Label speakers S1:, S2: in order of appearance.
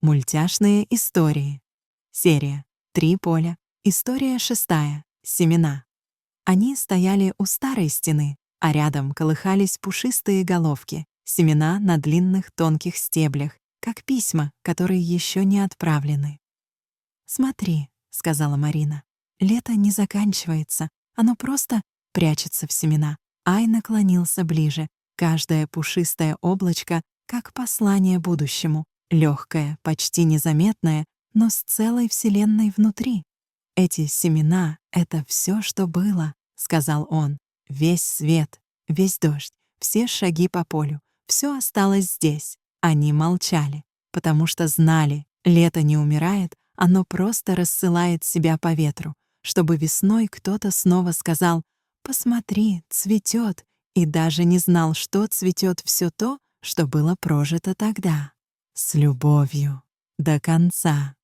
S1: Мультяшные истории. Серия «Три поля». История 6. Семена. Они стояли у старой стены, а рядом колыхались пушистые головки, семена на длинных тонких стеблях, как письма, которые еще не отправлены. «Смотри», — сказала Марина, — «лето не заканчивается, оно просто прячется в семена». Ай наклонился ближе. Каждое пушистое облачко, как послание будущему, легкое, почти незаметное, но с целой вселенной внутри. «Эти семена — это все, что было», — сказал он. «Весь свет, весь дождь, все шаги по полю, все осталось здесь». Они молчали, потому что знали, лето не умирает, оно просто рассылает себя по ветру, чтобы весной кто-то снова сказал: «Посмотри, цветет», и даже не знал, что цветет все то, что было прожито тогда. С любовью. До конца.